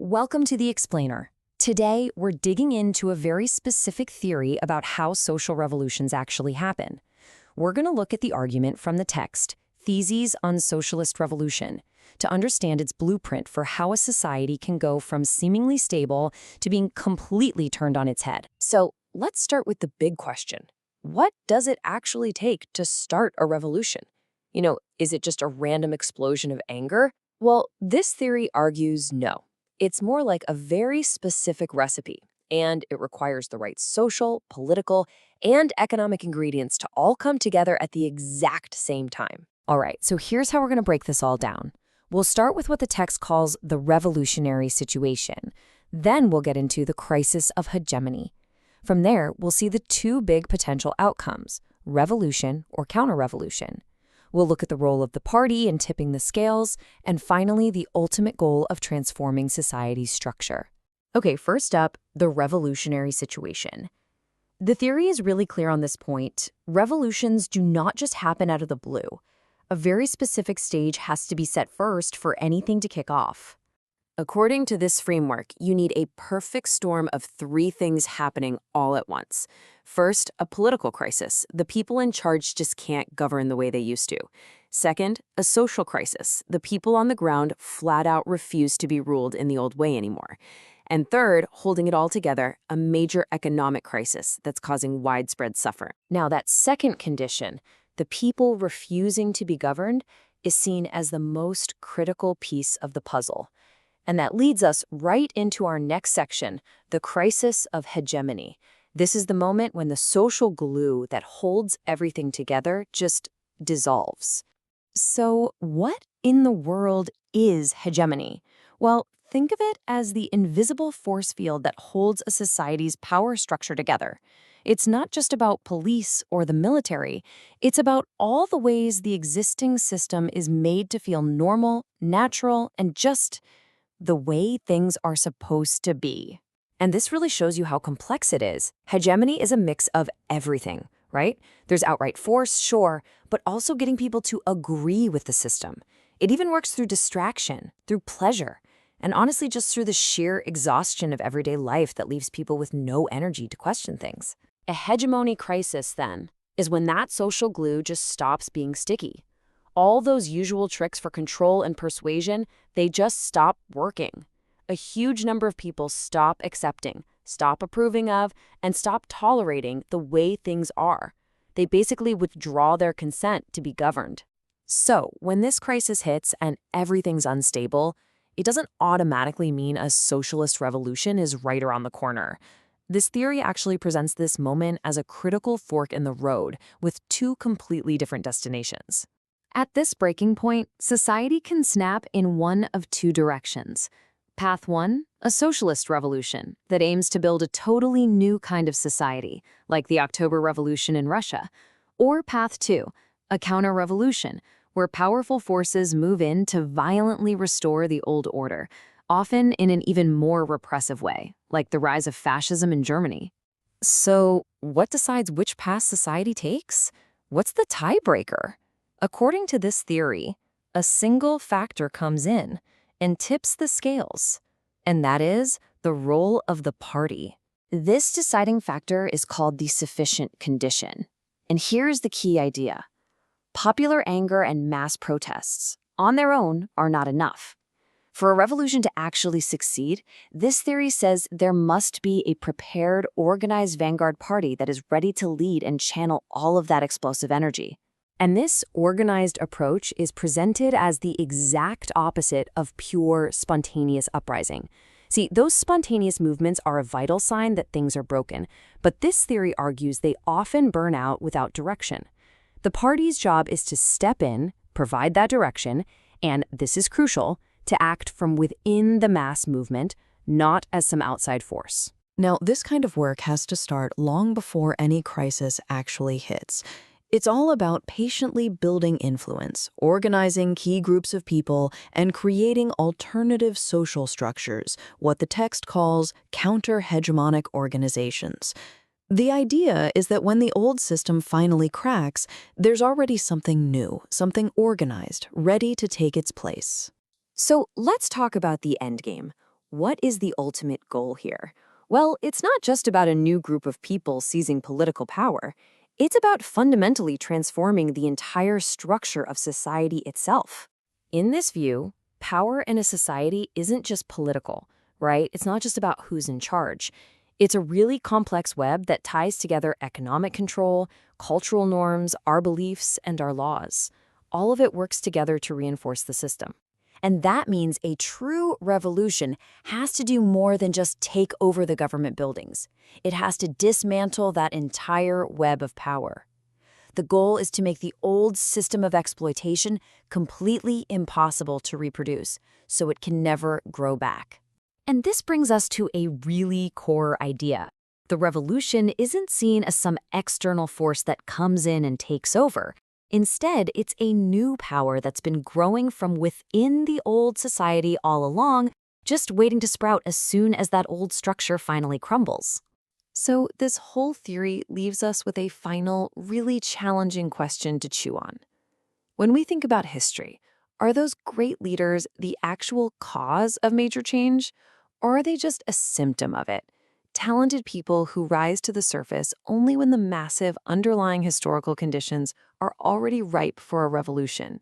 Welcome to The Explainer. Today, we're digging into a very specific theory about how social revolutions actually happen. We're going to look at the argument from the text, Theses on Socialist Revolution, to understand its blueprint for how a society can go from seemingly stable to being completely turned on its head. So, let's start with the big question. What does it actually take to start a revolution? Is it just a random explosion of anger? Well, this theory argues no. It's more like a very specific recipe, and it requires the right social, political, and economic ingredients to all come together at the exact same time. All right, so here's how we're going to break this all down. We'll start with what the text calls the revolutionary situation. Then we'll get into the crisis of hegemony. From there, we'll see the two big potential outcomes, revolution or counter-revolution. We'll look at the role of the party in tipping the scales, and finally, the ultimate goal of transforming society's structure. Okay, first up, the revolutionary situation. The theory is really clear on this point. Revolutions do not just happen out of the blue. A very specific stage has to be set first for anything to kick off. According to this framework, you need a perfect storm of three things happening all at once. First, a political crisis. The people in charge just can't govern the way they used to. Second, a social crisis. The people on the ground flat out refuse to be ruled in the old way anymore. And third, holding it all together, a major economic crisis that's causing widespread suffering. Now, that second condition, the people refusing to be governed, is seen as the most critical piece of the puzzle. And that leads us right into our next section, the crisis of hegemony. This is the moment when the social glue that holds everything together just dissolves. So what in the world is hegemony? Well, think of it as the invisible force field that holds a society's power structure together. It's not just about police or the military. It's about all the ways the existing system is made to feel normal, natural, and just the way things are supposed to be. And this really shows you how complex it is. Hegemony is a mix of everything, right? There's outright force, sure, but also getting people to agree with the system. It even works through distraction, through pleasure, and honestly just through the sheer exhaustion of everyday life that leaves people with no energy to question things. A hegemony crisis, then, is when that social glue just stops being sticky. All those usual tricks for control and persuasion, they just stop working. A huge number of people stop accepting, stop approving of, and stop tolerating the way things are. They basically withdraw their consent to be governed. So, when this crisis hits and everything's unstable, it doesn't automatically mean a socialist revolution is right around the corner. This theory actually presents this moment as a critical fork in the road with two completely different destinations. At this breaking point, society can snap in one of two directions. Path 1, a socialist revolution that aims to build a totally new kind of society, like the October Revolution in Russia. Or Path 2, a counter-revolution, where powerful forces move in to violently restore the old order, often in an even more repressive way, like the rise of fascism in Germany. So, what decides which path society takes? What's the tiebreaker? According to this theory, a single factor comes in and tips the scales, and that is the role of the party. This deciding factor is called the sufficient condition. And here's the key idea. Popular anger and mass protests, on their own, are not enough. For a revolution to actually succeed, this theory says there must be a prepared, organized vanguard party that is ready to lead and channel all of that explosive energy. And this organized approach is presented as the exact opposite of pure, spontaneous uprising. See, those spontaneous movements are a vital sign that things are broken, but this theory argues they often burn out without direction. The party's job is to step in, provide that direction, and, this is crucial, to act from within the mass movement, not as some outside force. Now, this kind of work has to start long before any crisis actually hits. It's all about patiently building influence, organizing key groups of people, and creating alternative social structures, what the text calls counter-hegemonic organizations. The idea is that when the old system finally cracks, there's already something new, something organized, ready to take its place. So let's talk about the endgame. What is the ultimate goal here? Well, it's not just about a new group of people seizing political power. It's about fundamentally transforming the entire structure of society itself. In this view, power in a society isn't just political, right? It's not just about who's in charge. It's a really complex web that ties together economic control, cultural norms, our beliefs, and our laws. All of it works together to reinforce the system. And that means a true revolution has to do more than just take over the government buildings. It has to dismantle that entire web of power. The goal is to make the old system of exploitation completely impossible to reproduce, so it can never grow back. And this brings us to a really core idea. The revolution isn't seen as some external force that comes in and takes over. Instead, it's a new power that's been growing from within the old society all along, just waiting to sprout as soon as that old structure finally crumbles. So this whole theory leaves us with a final, really challenging question to chew on. When we think about history, are those great leaders the actual cause of major change, or are they just a symptom of it? Talented people who rise to the surface only when the massive underlying historical conditions are already ripe for a revolution.